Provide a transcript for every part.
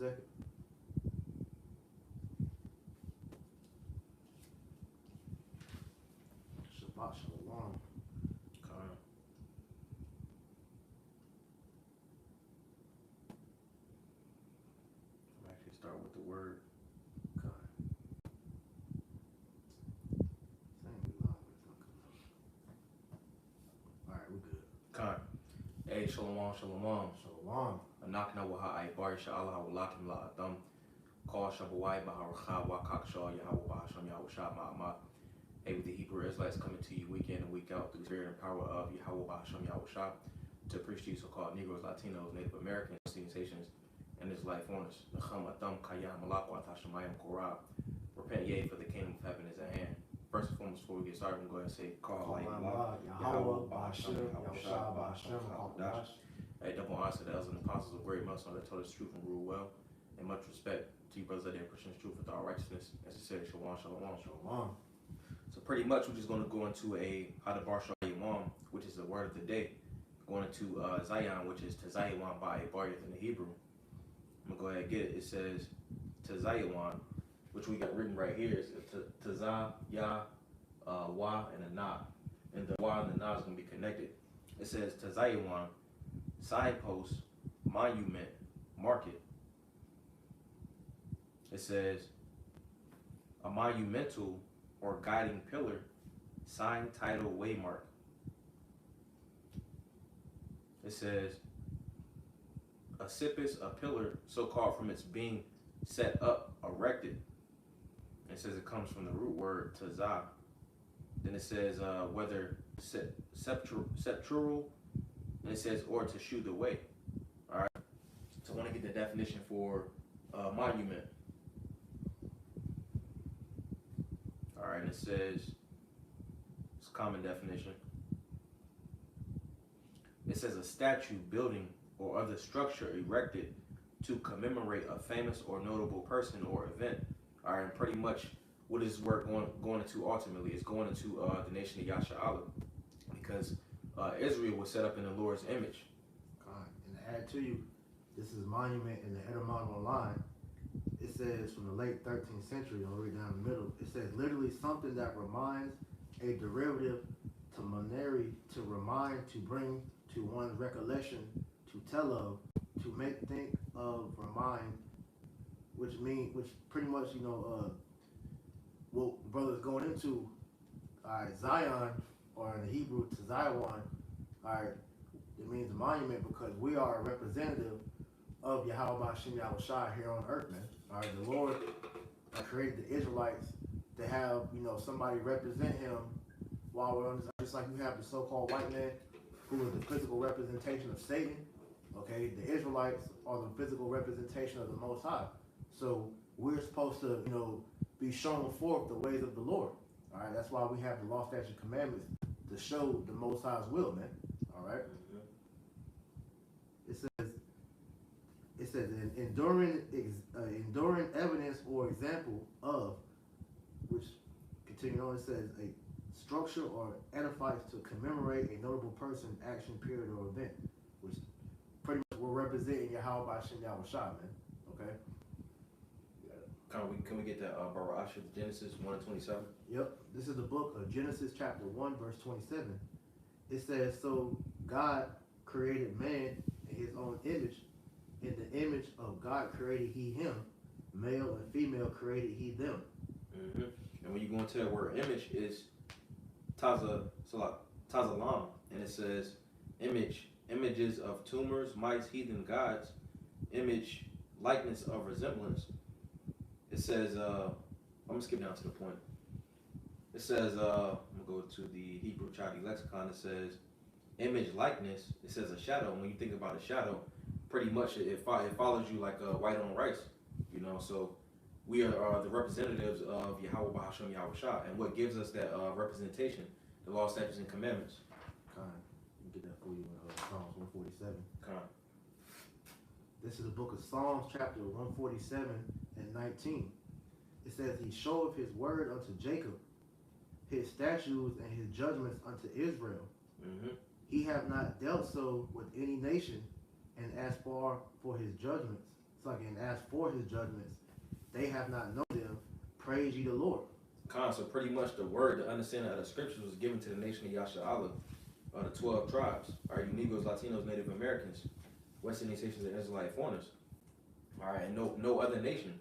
second. Shabbat Shalom. Con. I'm actually start with the word. Con. Saying we live, but it's not coming up. Alright, we good. Con. Hey, shalom, shalom. Shalom. Anakna waha aibar sha'ala walakim la'atam. Call Shabawai Baharcha Wakakshaw Yahweh Bahasham Yahweh Shah Ma'ama. Hey, with the Hebrew Israelites coming to you week in and week out through the spirit and power of Yahweh Bahasham Yahweh Shah to preach to you so-called Negroes, Latinos, Native Americans, Haitians, and Israelite foreigners. Repent ye, for the kingdom of heaven is at hand. First and foremost, before we get started, we're going to go ahead and say, Call Yahweh Bahasham Yahweh Shah Bahasham. Hey, double honor to the elders and apostles of great muscle that told us truth and rule well, and much respect to you brothers that are Christians, truth with all righteousness. As it said, shalom, shalom, Shalom. So pretty much we're just going to go into a Hadabar Shalom, which is the word of the day. Going into Zion, which is Tazayawan by Baryath in the Hebrew. I'm going to go ahead and get it. It says Tazayawan, which we got written right here is Tazah, Yah, Wa, and a Na. And the Wa and the Na is going to be connected. It says Tazayawan, signpost, monument, market. It says a monumental or guiding pillar, sign, title, waymark. It says a sipis, a pillar, so called from its being set up, erected. It says it comes from the root word tazah. Then it says whether septural, and it says or to shew the way. All right. So I want to get the definition for monument. All right, and it says it's a common definition. It says a statue, building, or other structure erected to commemorate a famous or notable person or event. All right, and pretty much what is work going into ultimately is going into the nation of Yasha'Allah, because Israel was set up in the Lord's image. And to add to you, this is monument in the etymological line. It says from the late 13th century, I'll read down the middle. It says literally something that reminds, a derivative to moneri, to remind, to bring to one's recollection, to tell of, to make, think of, remind, which pretty much, what brothers going into, Zion, or in the Hebrew, Tazayawan, it means a monument because we are a representative of Yahweh Bahasham Yahweh Shah here on earth, man. All right, the Lord created the Israelites to have, somebody represent him while we're on this, just like you have the so-called white man who is the physical representation of Satan. Okay, the Israelites are the physical representation of the Most High. So we're supposed to, be shown forth the ways of the Lord. All right, that's why we have the law, statutes, and commandments to show the Most High's will, man. All right. It says enduring evidence or example of, which continuing on, it says a structure or edifice to commemorate a notable person, action, period, or event, which pretty much we're representing Yahweh Bahasham Yahweh Shah, man. Okay. Can we get that Barasha, Genesis 1:27? Yep. This is the book of Genesis chapter 1 verse 27. It says, so God created man in his own image. In the image of God created he him. Male and female created he them. Mm-hmm. And when you go into that word image, is tazalam, and it says images of tumors, mice, heathen gods, image, likeness of resemblance. It says, I'm gonna skip down to the point. It says, I'm gonna go to the Hebrew Chaldee lexicon. It says image, likeness. It says a shadow. When you think about a shadow, pretty much it follows you like white on rice, So we are the representatives of Yahweh Bahasham Yahweh Shah, and what gives us that representation, the law, statutes, and commandments. Let me get that for you in Psalms 147. This is the book of Psalms, chapter 147 and 19. It says, he showeth his word unto Jacob, his statutes and his judgments unto Israel. Mm-hmm. He have not dealt so with any nation, and as far for his judgments, It's like, and as for his judgments, they have not known them. Praise ye the Lord. So pretty much the word, the understanding of the scriptures was given to the nation of Yasha'Allah, the 12 tribes. All right, you Negroes, Latinos, Native Americans, West Indian nations, and Israelite foreigners. All right, and no other nation.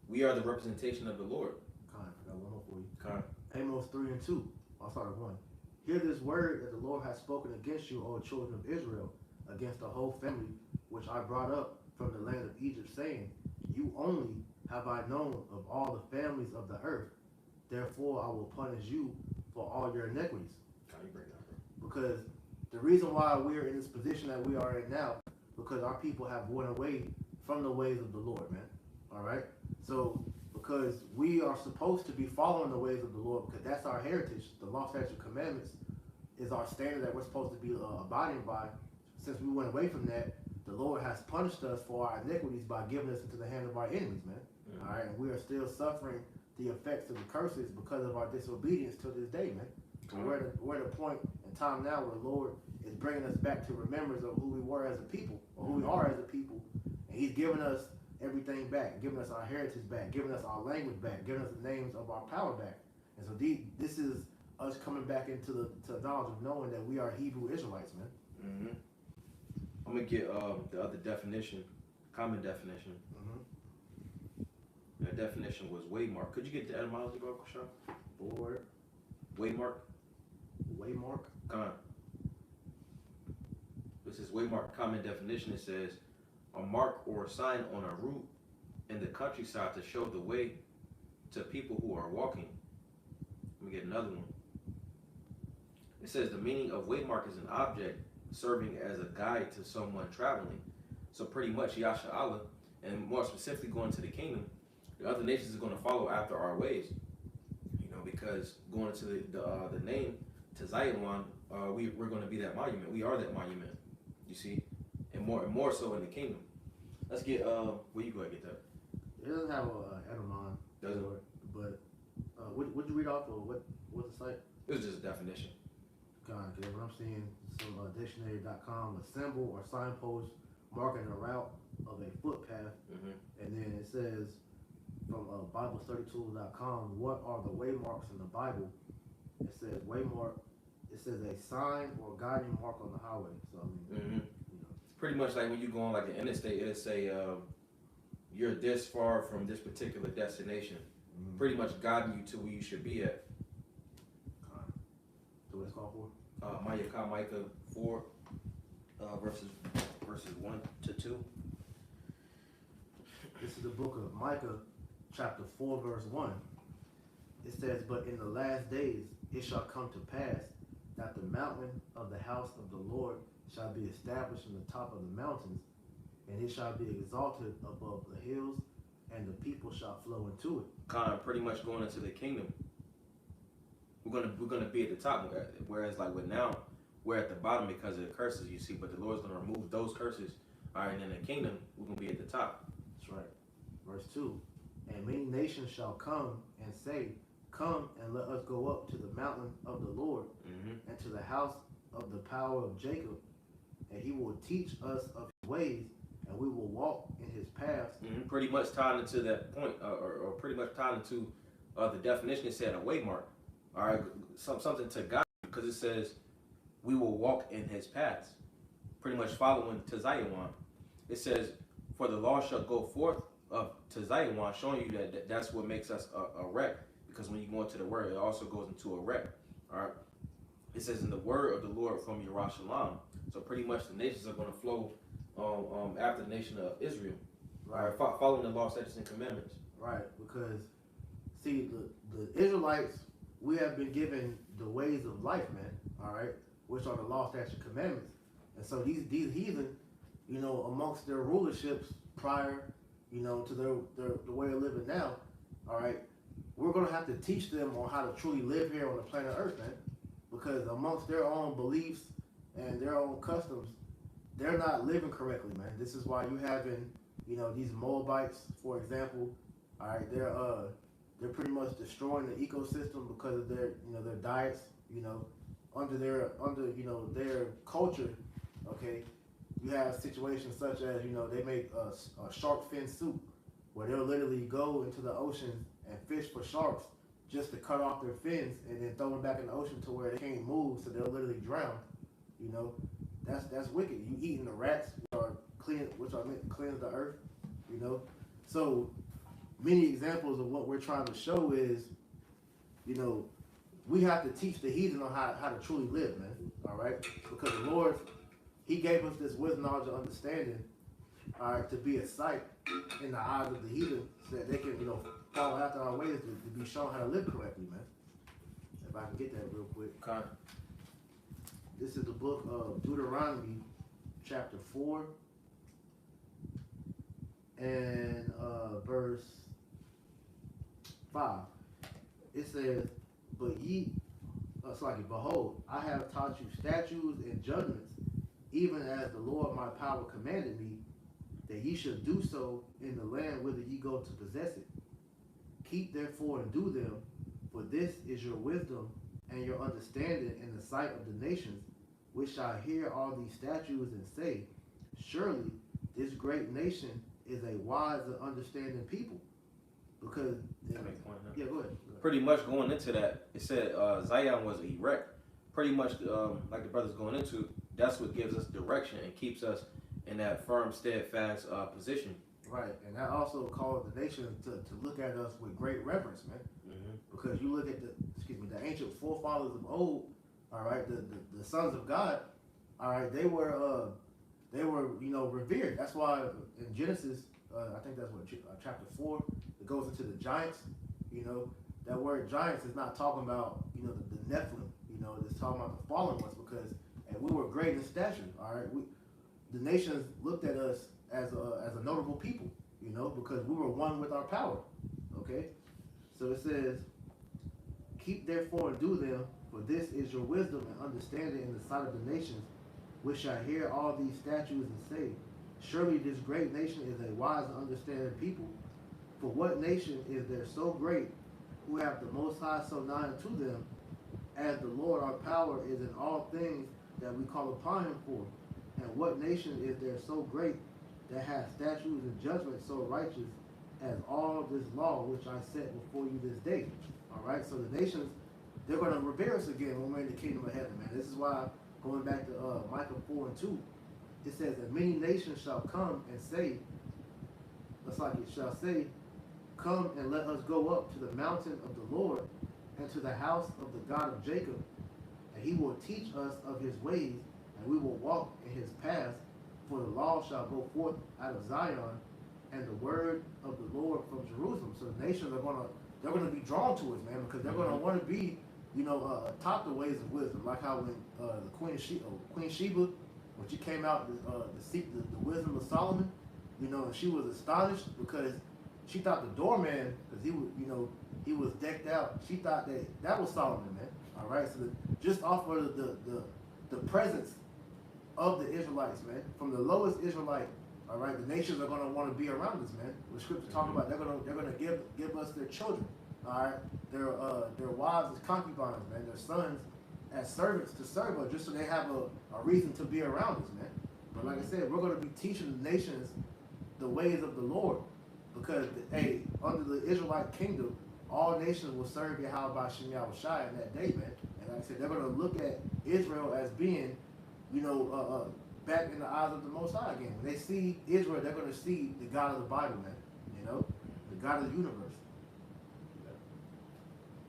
We are the representation of the Lord. I got one more for you. Con. Amos 3 and 2. I'll start at 1. Hear this word that the Lord has spoken against you, O children of Israel, against the whole family which I brought up from the land of Egypt, saying, you only have I known of all the families of the earth. Therefore I will punish you for all your iniquities. How you break down, bro? Because the reason why we're in this position that we are in now, because our people have went away from the ways of the Lord, man. All right? So, because we are supposed to be following the ways of the Lord, because that's our heritage. The law, statutes, commandments is our standard that we're supposed to be abiding by. Since we went away from that, the Lord has punished us for our iniquities by giving us into the hand of our enemies, man. Mm-hmm. All right? And we are still suffering the effects of the curses because of our disobedience to this day, man. Mm-hmm. We're at a point in time now where the Lord is bringing us back to remembrance of who we were as a people, or who we are as a people. And he's giving us everything back, giving us our heritage back, giving us our language back, giving us the names of our power back. And so this is us coming back into the knowledge of knowing that we are Hebrew Israelites, man. Mm-hmm. I'm going to get the other definition, common definition. Mm-hmm. That definition was waymark. Could you get the etymology, bro, Sean? Board. Waymark? Waymark? Con. This is waymark common definition. It says, a mark or a sign on a route in the countryside to show the way to people who are walking. Let me get another one. It says the meaning of waymark is an object serving as a guide to someone traveling. So pretty much Yasha'Allah, and more specifically going to the kingdom, the other nations are going to follow after our ways. You know, because going into the name to Zion, we're going to be that monument. We are that monument. You see, and more so in the kingdom. Let's get where you go ahead get that. It doesn't have a etymon. Doesn't. But what'd you read off of? What's the site? It was just a definition. God, because what I'm seeing, some dictionary.com, a symbol or signpost marking a route of a footpath. Mm-hmm. And then it says from Bible32.com, what are the waymarks in the Bible? It says waymark. It says a sign or guiding mark on the highway. So I mean, Mm-hmm. you know. It's pretty much like when you go on like the interstate, it'll say you're this far from this particular destination. Mm-hmm. Pretty much guiding you to where you should be at. So what it's called for? Micah 4 verses 1 to 2. This is the book of Micah, chapter 4, verse 1. It says, but in the last days it shall come to pass that the mountain of the house of the Lord shall be established in the top of the mountains, and it shall be exalted above the hills, and the people shall flow into it. Pretty much going into the kingdom. We're gonna be at the top, whereas like with now we're at the bottom because of the curses you see. But the Lord's gonna remove those curses. All right, and in the kingdom we're gonna be at the top. That's right. Verse 2. And many nations shall come and say, come and let us go up to the mountain of the Lord, Mm-hmm. and to the house of the power of Jacob, and he will teach us of his ways, and we will walk in his paths. Mm-hmm. Pretty much tied into that point, or pretty much tied into the definition. It said a waymark. All right, something to God, because it says we will walk in his paths. Pretty much following to Zion. It says, for the law shall go forth to Zion, showing you that's what makes us a wreck. Because when you go into the word, it also goes into a wreck. All right. It says in the word of the Lord from Yerushalayim. So pretty much the nations are going to flow after the nation of Israel. Right. Following the law, statutes, and commandments. Right. Because, see, the Israelites, we have been given the ways of life, man. All right. Which are the law, statutes, and commandments. And so these heathen, you know, amongst their rulerships prior, you know, to the way of living now, all right, we're going to have to teach them on how to truly live here on the planet Earth, man. Because amongst their own beliefs and their own customs, they're not living correctly, man. This is why you having, you know, these Moabites, for example, all right, they're pretty much destroying the ecosystem because of their, you know, their diets, you know, under their culture, okay. you have situations such as, you know, they make a shark fin soup where they'll literally go into the ocean and fish for sharks just to cut off their fins and then throw them back in the ocean to where they can't move, so they'll literally drown. You know, that's wicked. You eating the rats which are meant to cleanse the earth. You know, so many examples of what we're trying to show is, you know, we have to teach the heathen on how to truly live, man. All right, because the Lord, He gave us this wisdom, knowledge, and understanding, all right, to be a sight in the eyes of the heathen, so that they can, you know, follow after our ways to be shown how to live correctly, man. If I can get that real quick. Okay. This is the book of Deuteronomy, chapter 4, and verse 5. It says, behold, I have taught you statutes and judgments, even as the Lord my power commanded me, that ye should do so in the land whither ye go to possess it. Keep therefore and do them, for this is your wisdom and your understanding in the sight of the nations, which shall hear all these statutes and say, surely this great nation is a wise and understanding people. Because yeah, go ahead. Pretty much going into that, it said Zion was erect. Pretty much like the brother's going into, that's what gives us direction and keeps us in that firm, steadfast position. Right, and that also calls the nation to look at us with great reverence, man. Mm-hmm. Because you look at the ancient forefathers of old, all right, the sons of God, all right, they were you know, revered. That's why in Genesis, I think that's what chapter 4, it goes into the giants. You know, that word giants is not talking about, you know, the Nephilim. You know, it's talking about the fallen ones, because we were great in stature. All right, the nations looked at us as a notable people, you know, because we were one with our power. Okay, so it says, keep therefore and do them, for this is your wisdom and understanding in the sight of the nations, which shall hear all these statutes and say, surely this great nation is a wise and understanding people. For what nation is there so great, who have the Most High so nigh unto them, as the Lord our power is in all things that we call upon him for? And what nation is there so great, that hath statutes and judgments so righteous as all this law which I set before you this day? All right, so the nations, they're going to revere us again when we're in the kingdom of heaven, man. This is why, going back to Micah 4 and 2, it says that many nations shall come and say, just like it shall say, come and let us go up to the mountain of the Lord, and to the house of the God of Jacob, and he will teach us of his ways, and we will walk in his paths. For the law shall go forth out of Zion, and the word of the Lord from Jerusalem. So the nations they're gonna be drawn to us, man, because they're gonna want to be, you know, taught the ways of wisdom. Like how when the Queen Sheba, when she came out to seek the wisdom of Solomon, you know, and she was astonished because she thought the doorman, because he was decked out. She thought that was Solomon, man. All right, so just off of the presence of the Israelites, man, from the lowest Israelite, all right, the nations are gonna want to be around us, man. What Scripture talk about, they're gonna give us their children, all right, their wives as concubines, man, their sons as servants to serve us, just so they have a reason to be around us, man. But like I said, we're gonna be teaching the nations the ways of the Lord, because under the Israelite kingdom, all nations will serve Yahweh Shai in that day, man. And like I said, they're gonna look at Israel as being, you know, back in the eyes of the Most High again. When they see Israel, they're going to see the God of the Bible, man. You know, the God of the universe.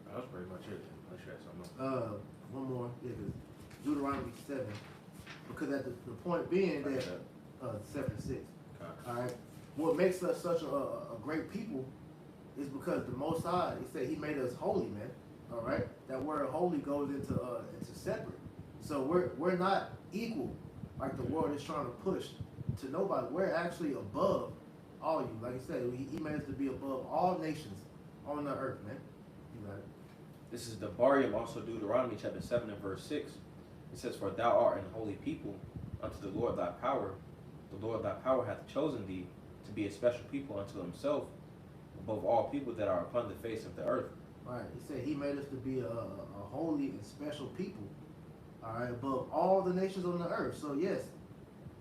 That was pretty much it. Let's share something. One more. Yeah, Deuteronomy 7. Because at the point being that 7 and 6. Okay. All right. What makes us such a great people is because the Most High, he said he made us holy, man. All right. That word holy goes into separate. So we're not equal like the world is trying to push to nobody. We're actually above all you. Like I said, he made us to be above all nations on the earth, man. You got it. This is the Barium, also Deuteronomy chapter 7 and verse 6. It says, for thou art an holy people unto the Lord thy power. The Lord thy power hath chosen thee to be a special people unto himself above all people that are upon the face of the earth. Right. He said he made us to be a holy and special people. All right, above all the nations on the earth. So yes,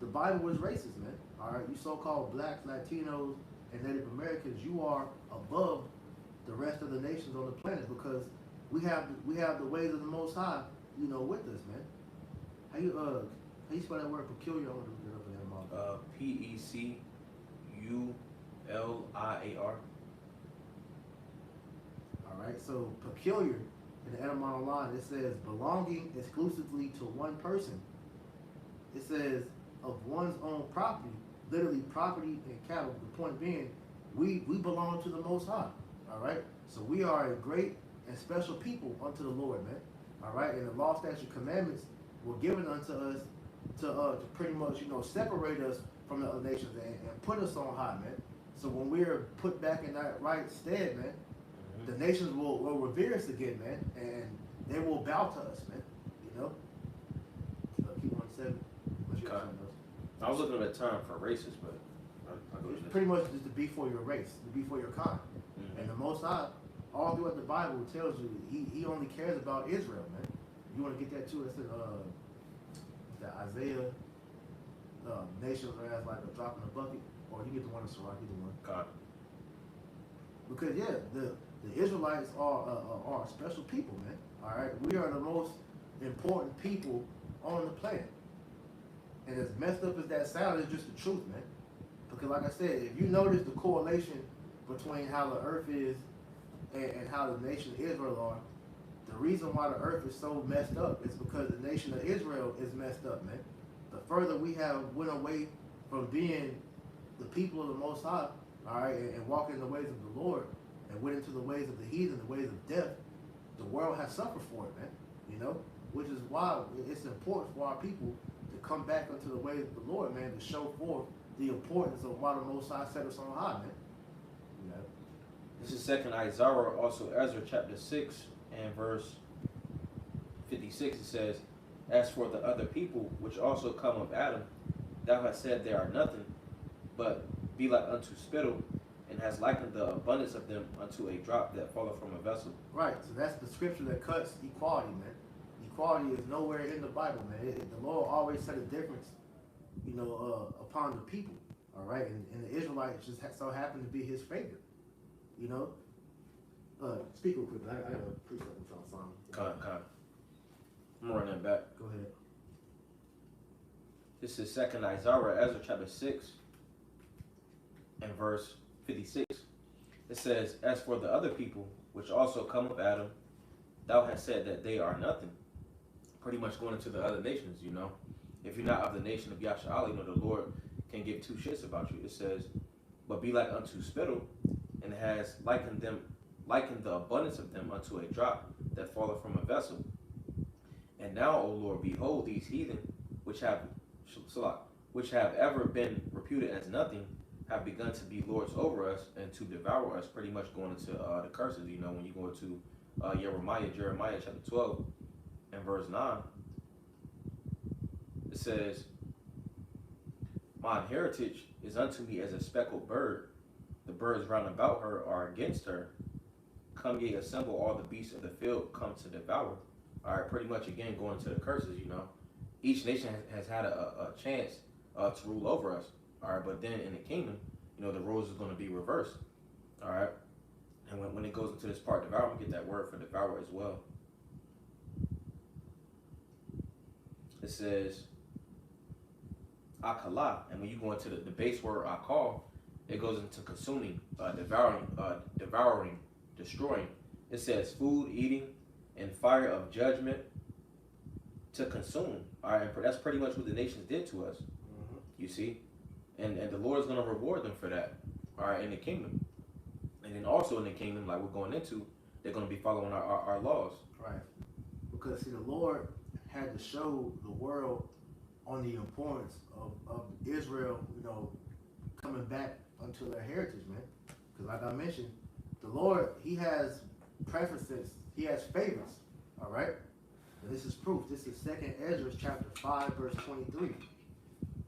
the Bible is racist, man. All right, you so-called blacks, Latinos, and Native Americans, you are above the rest of the nations on the planet because we have the ways of the Most High, with us, man. How you spell that word peculiar? I want to look it up in that mouth. Pecul-liar. All right, so peculiar in the etymological line, it says belonging exclusively to one person. It says of one's own property, literally property and cattle. The point being, we belong to the Most High. All right, so we are a great and special people unto the Lord, man. All right, and the law, statute, commandments were given unto us to pretty much separate us from the other nations and put us on high, man. So when we're put back in that right stead, man, the nations will revere us again, man, and they will bow to us, man. Keep on 7. I was looking at a term for racist, but it's pretty much just to be for your race, to be for your kind. And the Most High, all throughout the Bible, tells you he only cares about Israel, man. You want to get that too? It's in Isaiah. Nations are as like a drop in a bucket, or you get the one in Sirach, either one. God. Because the Israelites are a special people, man. All right, we are the most important people on the planet. And as messed up as that sounds, it's just the truth, man. Because like I said, if you notice the correlation between how the earth is and how the nation of Israel are, the reason why the earth is so messed up is because the nation of Israel is messed up, man. The further we have went away from being the people of the Most High, all right, and walking in the ways of the Lord, and went into the ways of the heathen, the ways of death, the world has suffered for it, man. Which is why it's important for our people to come back into the ways of the Lord, man, to show forth the importance of why the Most High set us on high, man. This is 2nd Isaiah, also Ezra chapter 6 and verse 56. It says, as for the other people which also come of Adam, thou hast said they are nothing, but be like unto spittle, and has likened the abundance of them unto a drop that falleth from a vessel. Right, so that's the scripture that cuts equality, man. Equality is nowhere in the Bible, man. The Lord always set a difference, upon the people, all right? And the Israelites just so happen to be his favorite, Speak real quick, I got a precept with y'all song. God. I'm gonna run that back. Go ahead. This is 2nd Isaiah, Ezra chapter 6 and verse 56. It says, as for the other people, which also come of Adam, thou hast said that they are nothing. Pretty much going into the other nations, If you're not of the nation of Yasha'Ali, the Lord can give two shits about you. It says, but be like unto spittle, and has likened the abundance of them unto a drop that falleth from a vessel. And now, O Lord, behold these heathen, which have ever been reputed as nothing, have begun to be lords over us and to devour us. Pretty much going into the curses, when you go to Jeremiah chapter 12 and verse 9, it says, mine heritage is unto me as a speckled bird. The birds round about her are against her. Come ye assemble all the beasts of the field, come to devour. All right, pretty much again going to the curses, Each nation has had a chance to rule over us. All right, but then in the kingdom, the roles is going to be reversed. All right, and when it goes into this part, devour, we get that word for devour as well. It says akala, and when you go into the base word akal, it goes into consuming, devouring, destroying. It says food, eating, and fire of judgment to consume. All right, and that's pretty much what the nations did to us. You see, and the Lord is going to reward them for that. All right, in the kingdom, and then also in the kingdom, like we're going into, they're going to be following our laws. Right, because see, the Lord had to show the world on the importance of Israel, coming back unto their heritage, man. Because like I mentioned, the Lord, he has preferences, he has favors, all right? And this is proof. This is 2nd Ezra chapter 5, verse 23.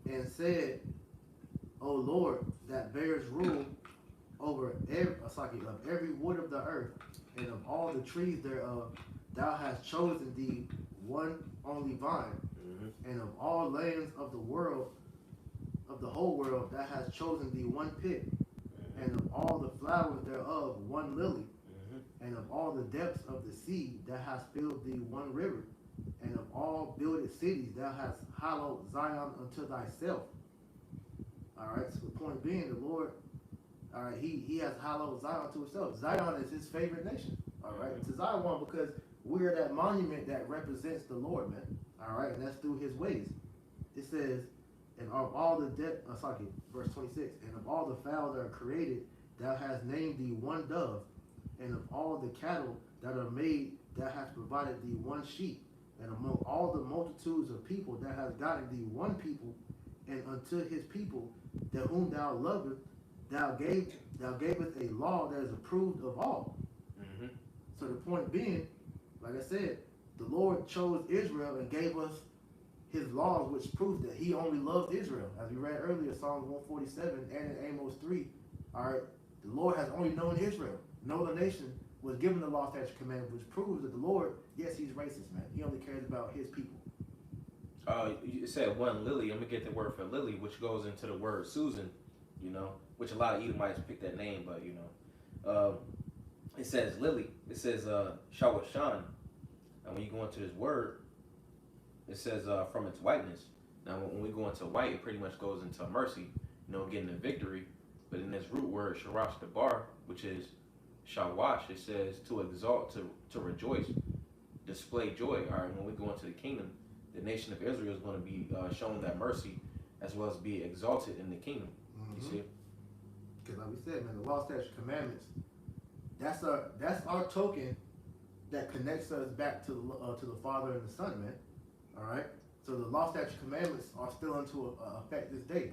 And said, O Lord, that bears rule over every wood of the earth, and of all the trees thereof, thou hast chosen thee one only vine, and of all lands of the world, of the whole world, thou hast chosen thee one pit, and of all the flowers thereof one lily, and of all the depths of the sea thou hast filled thee one river, and of all builded cities thou hast hallowed Zion unto thyself. All right, so the point being, the Lord, all right, he has hallowed Zion to himself. Zion is his favorite nation. All right, to Zion because we're that monument that represents the Lord, man. All right, and that's through his ways. It says, and of all the verse 26, and of all the fowl that are created, thou hast named thee one dove, and of all the cattle that are made, thou hast provided thee one sheep, and among all the multitudes of people, thou hast gotten thee one people, and unto his people, that whom thou lovest, thou gavest a law that is approved of all. So the point being, like I said, the Lord chose Israel and gave us his laws, which proves that he only loves Israel. As we read earlier, Psalms 147 and in Amos 3, all right, the Lord has only known Israel. No other nation was given the law, statute, commandment, which proves that the Lord, yes, he's racist, man. He only cares about his people. You said one lily. I'm going to get the word for lily, which goes into the word Susan, you know, which a lot of Edomites pick that name, but, you know. It says lily. It says shawashan. And when you go into this word, it says from its whiteness. Now, when we go into white, it pretty much goes into mercy, you know, getting a victory. But in this root word, sharash dabar, which is shawash, it says to exalt, to rejoice, display joy. All right, when we go into the kingdom, the nation of Israel is going to be shown that mercy as well as be exalted in the kingdom. You see? Because like we said, man, the law, statutes, commandments, that's our token that connects us back to the Father and the Son, man. All right. So the law, statutes, commandments are still into effect this day.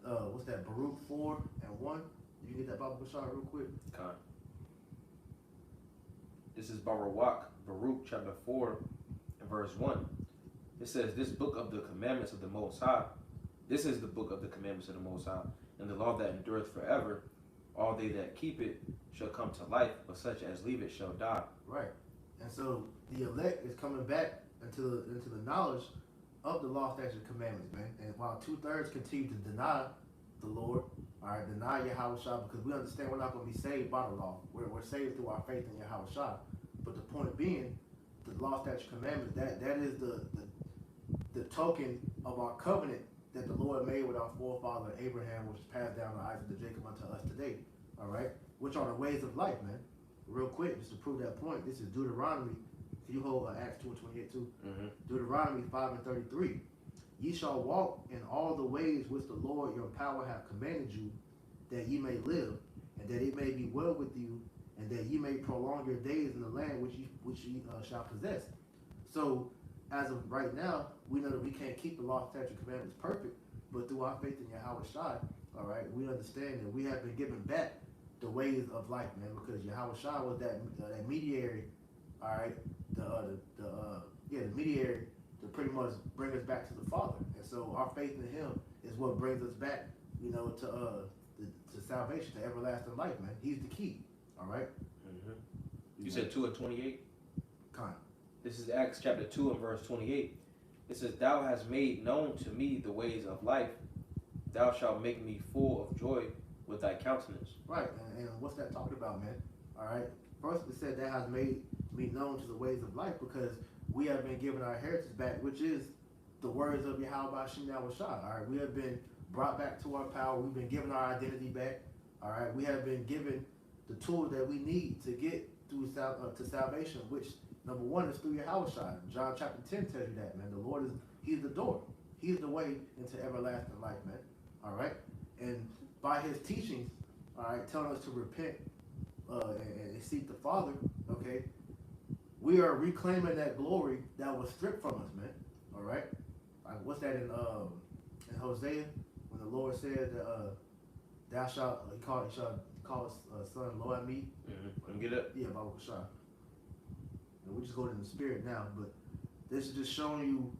What's that? Baruch 4:1. You get that Bible shot real quick. Okay. This is Baruch chapter 4 and verse 1. It says, "This book of the commandments of the Most High. This is the book of the commandments of the Most High, and the law that endureth forever. All they that keep it shall come to life, but such as leave it shall die." Right. And so the elect is coming back into the knowledge of the law, statutes, and commandments, man. And while 2/3 continue to deny the Lord, all right, deny Yahweh Shah, because we understand we're not going to be saved by the law. We're saved through our faith in Yahweh Shah. But the point being, the law, statutes, commandments, that is the token of our covenant that the Lord made with our forefather Abraham, which is passed down to Isaac to Jacob unto us today. All right, which are the ways of life, man. Real quick, just to prove that point, this is Deuteronomy. Can you hold Acts 2:28 too? Deuteronomy 5:33. Ye shall walk in all the ways which the Lord your power hath commanded you, that ye may live, and that it may be well with you, and that ye may prolong your days in the land which ye shall possess. So, as of right now, we know that we can't keep the law, statutes, commandments perfect, but through our faith in Yahweh Shai, all right, we understand that we have been given back the ways of life, man, because Yahweh Shai was that mediator, all right, the mediator to pretty much bring us back to the Father. And so our faith in Him is what brings us back, you know, to salvation, to everlasting life, man. He's the key, all right. You said 2:28. Kind. This is Acts chapter 2 and verse 28. It says, "Thou hast made known to me the ways of life. Thou shalt make me full of joy with thy countenance." Right, and what's that talking about, man? All right. First, it said that has made me known to the ways of life, because we have been given our heritage back, which is the words of Yahweh Shem Yahweh Shai. All right, we have been brought back to our power. We've been given our identity back. All right, we have been given the tools that we need to get through to salvation, which number one is through Yahweh Shai. John chapter 10 tells you that, man. The Lord He's the door. He's the way into everlasting life, man. All right, and by His teachings, all right, telling us to repent and seek the Father. Okay, we are reclaiming that glory that was stripped from us, man. All right, like what's that in Hosea, when the Lord said that thou shalt call his son Lord me. Come get up. Yeah, Bible Shah. And we just go in the spirit now, but this is just showing you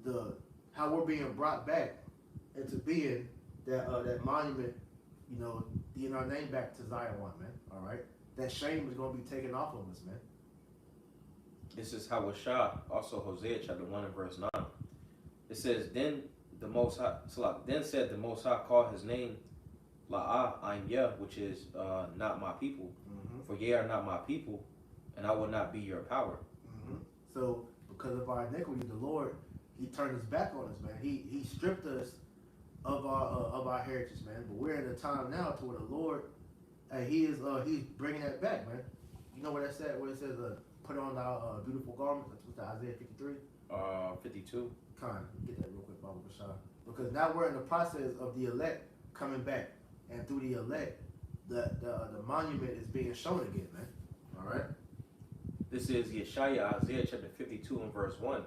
the how we're being brought back into being that monument, you know, getting our name back to Zion, man. All right, that shame is going to be taken off of us, man. This is Hawashah, also Hosea chapter 1 and verse 9. It says, Then the Most High, then said the Most High called his name 𐤑𐤉𤅅, which is not my people. For ye are not my people, and I will not be your power. So because of our iniquity, the Lord, he turned his back on us, man. He stripped us of our heritage, man. But we're in a time now to where the Lord, he's bringing that back, man. You know what that said? Where it says, "Put on our beautiful garments." That's what Isaiah 53. 52. Get that real quick, Baba Bashar. Because now we're in the process of the elect coming back, and through the elect, the monument is being shown again, man. All right. This is Yeshaya, Isaiah chapter 52 and verse 1.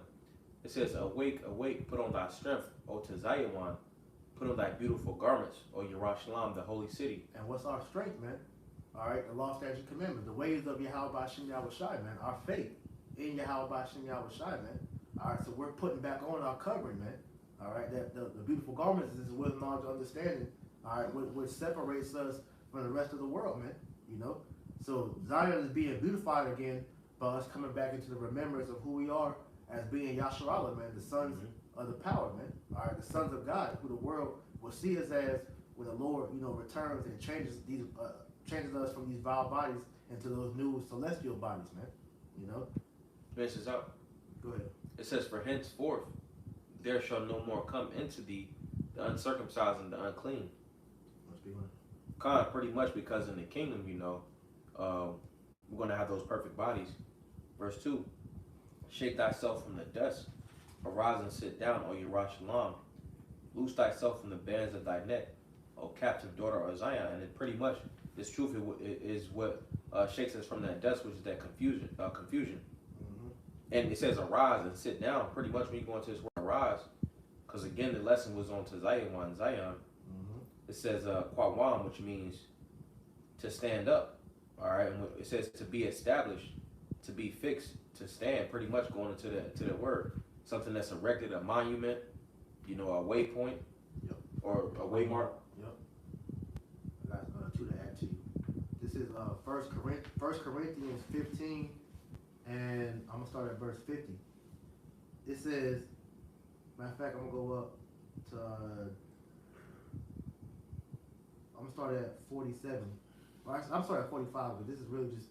It says, "Awake, awake, put on thy strength, O Zion, put on thy beautiful garments, O Yerushalayim, the holy city." And what's our strength, man? All right, the law, statute, commandments, the ways of Yahweh Bashim Yahushai, man. Our faith in Yahweh Bashim Yahushai, man. All right, so we're putting back on our covering, man. All right, that the beautiful garments is wisdom, knowledge, understanding. All right, which separates us from the rest of the world, man. You know, so Zion is being beautified again by us coming back into the remembrance of who we are as being Yasharallah, man, the sons of the power, man. All right, the sons of God, who the world will see us as when the Lord, returns and changes us from these vile bodies into those new celestial bodies, man. You know. This is out. Go ahead. It says, "For henceforth there shall no more come into thee the uncircumcised and the unclean." Must be one. Kind of pretty much because in the kingdom, we're going to have those perfect bodies. Verse 2, "Shake thyself from the dust, arise and sit down, O Yerushalayim. Loose thyself from the bands of thy neck, O captive daughter of Zion." And it pretty much, this truth is what shakes us from that dust, which is that confusion. And it says arise and sit down. Pretty much when you go into this word arise, because again the lesson was on to Zion. It says Quawam, which means to stand up. All right, and it says to be established, to be fixed, to stand. Pretty much going into the word, something that's erected, a monument, a waypoint, or a waymark. Yep. I got two to add to you. This is First Corinthians 15. And I'm going to start at verse 50. It says, matter of fact, I'm going to go up to, I'm going to start at 47. Well, actually, I'm starting at 45, but this is really just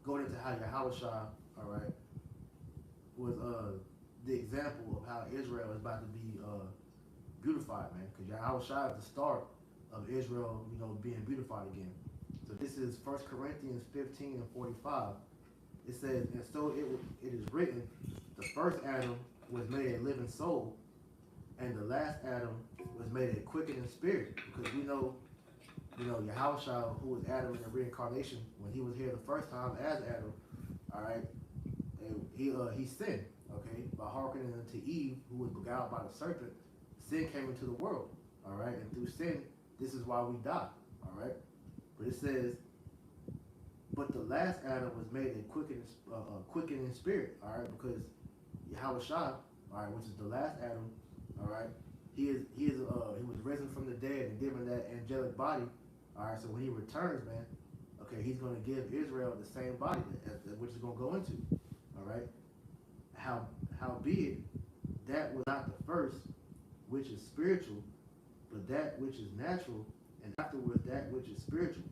going into how Yahushua, all right, was the example of how Israel is about to be beautified, man. Because Yahushua is the start of Israel, being beautified again. So this is 1 Corinthians 15 and 45. It says, "And so it is written, the first Adam was made a living soul, and the last Adam was made a quickening spirit." Because we know, Yahushua, who was Adam in the reincarnation, when he was here the first time as Adam, all right, and he sinned, okay, by hearkening unto Eve, who was beguiled by the serpent. Sin came into the world, all right, and through sin, this is why we die, all right. But it says, "But the last Adam was made a quickening spirit," all right, because Yahushua, all right, which is the last Adam, all right, he was risen from the dead and given that angelic body, all right. So when he returns, man, okay, he's going to give Israel the same body which is going to go into, all right. Howbeit that was not the first, which is spiritual, but that which is natural, and afterwards that which is spiritual.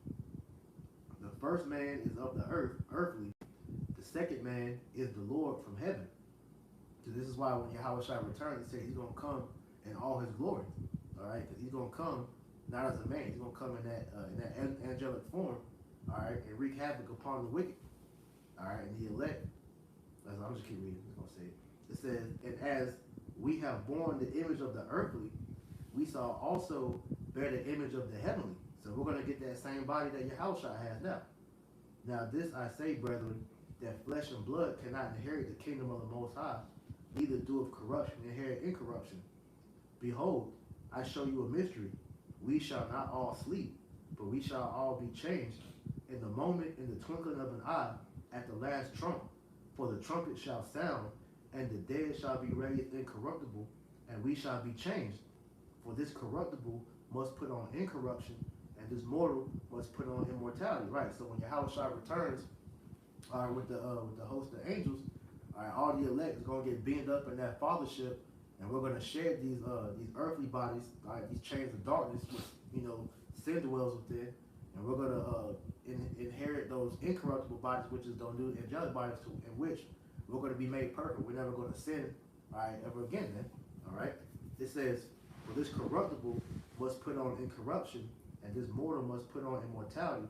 The first man is of the earth, earthly. The second man is the Lord from heaven. So this is why when Yahushua returns, he said he's going to come in all his glory. All right, because he's going to come not as a man. He's going to come in that angelic form. All right, and wreak havoc upon the wicked. All right, and the elect. I'm just keep reading. I'm going to say it. It says, "And as we have borne the image of the earthly, we shall also bear the image of the heavenly." So we're going to get that same body that Yahushua has now. "Now this I say, brethren, that flesh and blood cannot inherit the kingdom of the Most High, neither do of corruption inherit incorruption. Behold, I show you a mystery. We shall not all sleep, but we shall all be changed in the moment, in the twinkling of an eye, at the last trump. For the trumpet shall sound, and the dead shall be raised incorruptible, and we shall be changed. For this corruptible must put on incorruption, and this mortal must put on immortality." Right. So when Yahushua returns, with the host of angels, all the elect is going to get beamed up in that fathership, and we're going to shed these earthly bodies, all right, these chains of darkness, which sin dwells within, and we're going to inherit those incorruptible bodies, which is don't do angelic bodies, in which we're going to be made perfect. We're never going to sin, all right, ever again. Then, all right. It says, "For this corruptible must put on incorruption, and this mortal must put on immortality.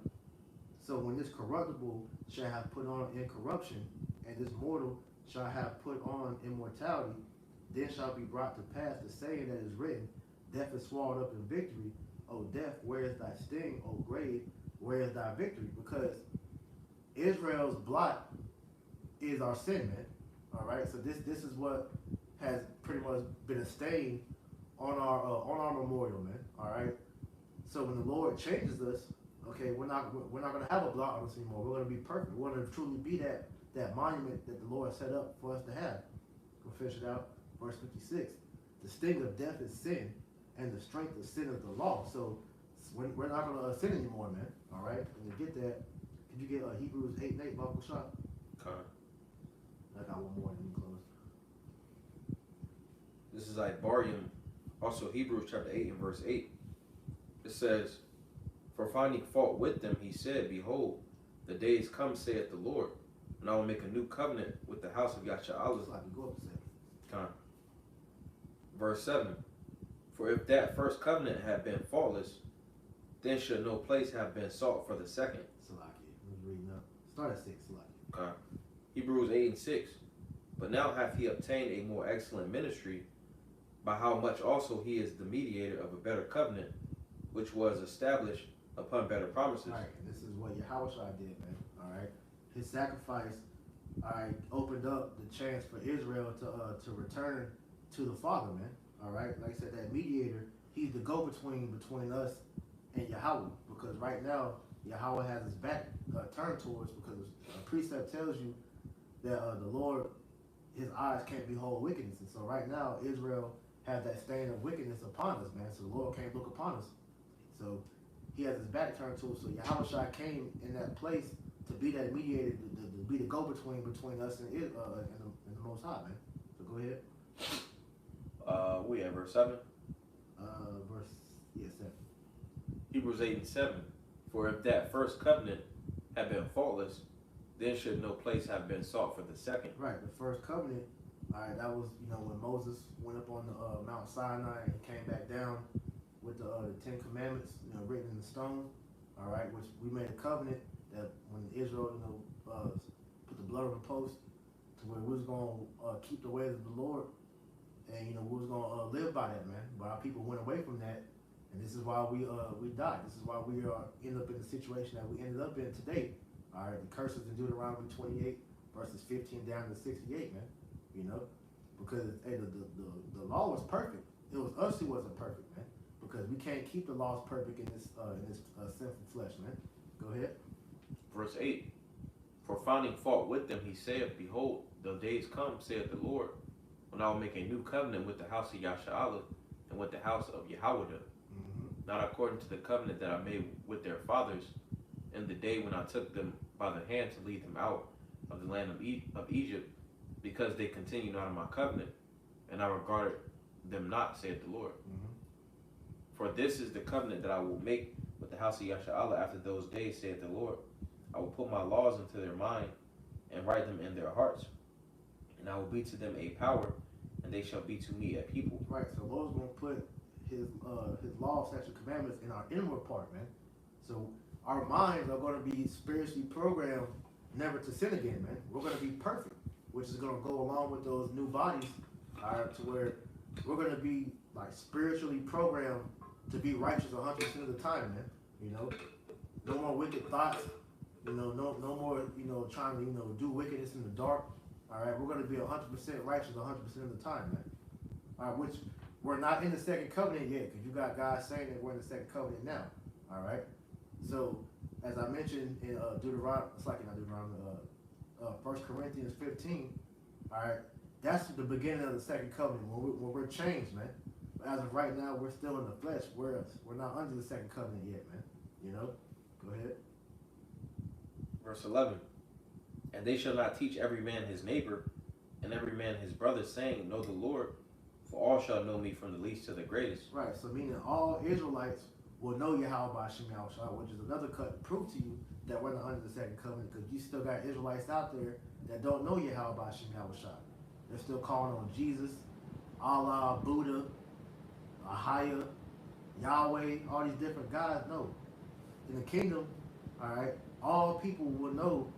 So when this corruptible shall have put on incorruption, and this mortal shall have put on immortality, then shall be brought to pass the saying that is written, Death is swallowed up in victory. O death, where is thy sting? O grave, where is thy victory?" Because Israel's blot is our sin, man. All right. So this is what has pretty much been a stain on our memorial, man. All right. So when the Lord changes us, okay, we're not gonna have a blot on us anymore. We're gonna be perfect. We're gonna truly be that monument that the Lord set up for us to have. We'll finish it out. Verse 56. The sting of death is sin, and the strength of sin is the law. So we're not gonna sin anymore, man. All right. And to get that, could you get Hebrews 8:8, Bible shot? Okay. I got one more and then we close. This is Ibarium, also Hebrews chapter 8 and verse 8. It says, "For finding fault with them, he said, Behold, the days come, saith the Lord, and I will make a new covenant with the house of 𝐤�𐤉𝐿." So I can go up to 7. Verse 7. "For if that first covenant had been faultless, then should no place have been sought for the second." Salaki. I was reading up. Start at 6, Salaki. Okay. Hebrews 8 and 6. "But now hath he obtained a more excellent ministry, by how much also he is the mediator of a better covenant, which was established upon better promises." All right, and this is what Yahushua did, man. All right, his sacrifice, all right, opened up the chance for Israel to return to the Father, man. All right, like I said, that mediator, he's the go-between between us and Yahweh, because right now Yahweh has his back turned towards, because a precept tells you that the Lord, his eyes can't behold wickedness, and so right now Israel has that stain of wickedness upon us, man. So the Lord can't look upon us. So he has his back turned to us. So Yahushua came in that place to be that mediator, to be the go-between between us and the Most High, man. So go ahead. We at verse 7. Verse 7. Hebrews 8 and 7. "For if that first covenant had been faultless, then should no place have been sought for the second." Right, the first covenant. All right, that was when Moses went up on the Mount Sinai and came back down with the 10 Commandments, written in the stone. All right, which we made a covenant that when Israel, put the blood on the post, to where we was gonna keep the ways of the Lord, and we was gonna live by that, man. But our people went away from that, and this is why we died. This is why we ended up in the situation that we ended up in today. All right, the curses in Deuteronomy 28 verses 15 down to 68, man. Because hey, the law was perfect. It was us who wasn't perfect, man. Because we can't keep the laws perfect in this sinful flesh, man. Go ahead. Verse 8. "For finding fault with them, he saith, Behold, the days come, saith the Lord, when I will make a new covenant with the house of 𝐤�𝐿 and with the house of Yahweh, not according to the covenant that I made with their fathers in the day when I took them by the hand to lead them out of the land of Egypt, because they continue not in my covenant, and I regarded them not, saith the Lord. For this is the covenant that I will make with the house of 𝐤�𝐿 after those days, saith the Lord. I will put my laws into their mind and write them in their hearts, and I will be to them a power, and they shall be to me a people." Right, so the Lord's going to put his law, statutes, commandments in our inward part, man. So our minds are going to be spiritually programmed never to sin again, man. We're going to be perfect, which is going to go along with those new bodies, all right, to where we're going to be like spiritually programmed to be righteous 100% of the time, man. No more wicked thoughts. No more, trying to, do wickedness in the dark. All right, we're going to be 100% righteous 100% of the time, man. All right, which we're not in the second covenant yet, because you got guys saying that we're in the second covenant now. All right, so as I mentioned in Deuteronomy, it's like in Deuteronomy, 1 Corinthians 15. All right, that's the beginning of the second covenant when we're changed, man. But as of right now, we're still in the flesh. We're not under the second covenant yet, man. Go ahead. Verse 11. "And they shall not teach every man his neighbor, and every man his brother, saying, Know the Lord, For all shall know me from the least to the greatest. Right, so meaning all Israelites will know Yahweh Shem Yahushua, which is another proof to you that we're not under the second covenant, because you still got Israelites out there that don't know Yahweh Shem Yahushua. They're still calling on Jesus, Allah, Buddha, Ahaya, Yahweh, all these different gods. No. In the kingdom, all right, all people will know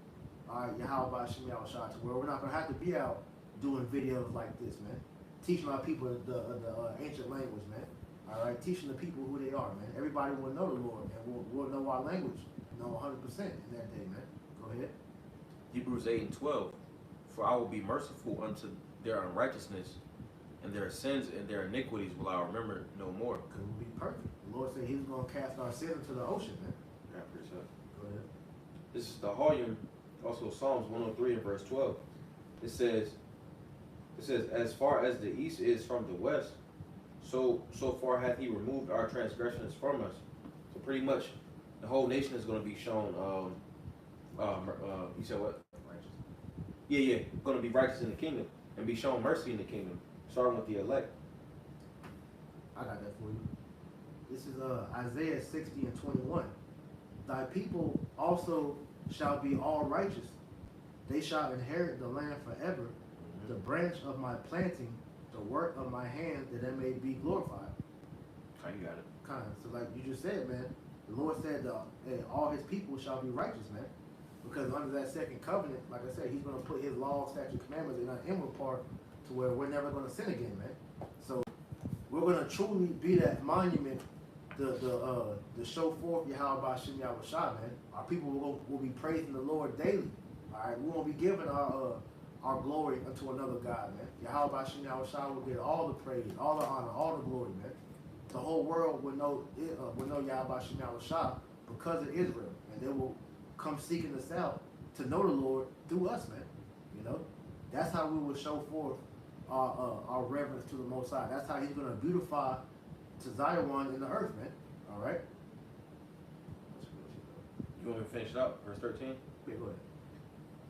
Yahweh Shem Yahushua, to where we're not going to have to be out doing videos like this, man. Teaching our people the ancient language, man. All right, teaching the people who they are, man. Everybody will know the Lord, and we'll know our language, know 100% in that day, man. Go ahead. Hebrews 8 and 12. For I will be merciful unto their unrighteousness, and their sins and their iniquities will I remember no more. Because we'll be perfect. The Lord said He's going to cast our sins into the ocean, man. Yeah, pretty sure. Go ahead. This is the Holyum, also Psalms 103 and verse 12. It says, as far as the east is from the west, so far hath He removed our transgressions from us. So pretty much, the whole nation is going to be shown. You said what? Righteous. Yeah, going to be righteous in the kingdom and be shown mercy in the kingdom, starting with the elect. I got that for you. This is Isaiah 60 and 21. Thy people also shall be all righteous. They shall inherit the land forever. The branch of my planting, the work of my hand, that it may be glorified. How you got it? Kind of. So like you just said, man, the Lord said all His people shall be righteous, man. Because under that second covenant, like I said, He's going to put His law, statute, commandments in our inward part, to where we're never going to sin again, man. So we're going to truly be that monument, the show forth Yahweh Shem Yahushua, man. Our people will be praising the Lord daily. All right, we won't be giving our glory unto another God, man. Yahweh Shem Yahushua will get all the praise, all the honor, all the glory, man. The whole world will know Yahweh Shem Yahushua because of Israel, and they will come seeking us out to know the Lord through us, man. You know, that's how we will show forth our reverence to the Most High. That's how He's going to beautify to Zion in the earth, man. All right. You want me to finish it up? Verse 13. Yeah, go ahead.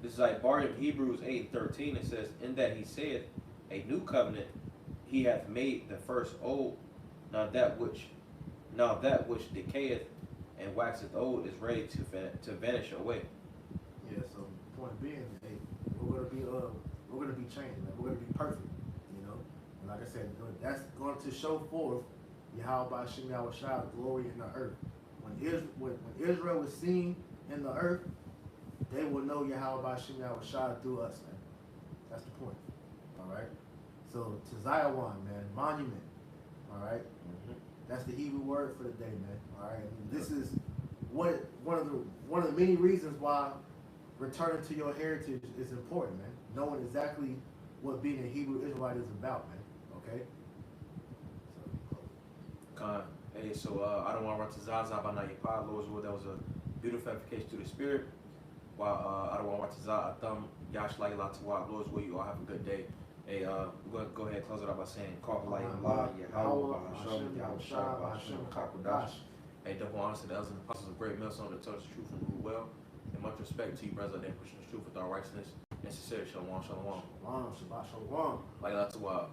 This is like Barb, Hebrews 8:13. It says, in that He saith, a new covenant He hath made the first old. Now that which decayeth and waxeth old is ready to vanish away. Yeah. So the point being, hey, we're gonna be changed, man. We're gonna be perfect, you know. And like I said, that's going to show forth Yahweh Shem Yahushua, glory in the earth. When Israel was seen in the earth, they will know Yahweh Shem Yahushua through us, man. That's the point. All right. So to Zion, man, monument. All right. That's the Hebrew word for the day, man. All right. And this is one of the many reasons why returning to your heritage is important, man. Knowing exactly what being a Hebrew Israelite is about, man. Okay. Hey, so I don't want to run to Zaza by Nayapad, Lord's will. That was a beautiful application to the spirit. While I don't want to run to Zaza, Atham, Yash Lai Latawab, Lord's will. You all have a good day. Hey, we're going to go ahead and close it out by saying, Karbalai Allah, Yahweh, Hashem, Yahushua, Hashem, Kakodash. Hey, double honors to the elders and apostles of great millstone that tell us the truth and rule well. And much respect to you, brothers, that pushing the truth with our righteousness and sincerity. Shalom, shalom. Shalom, Shabbat Shalom. Lai Latawab.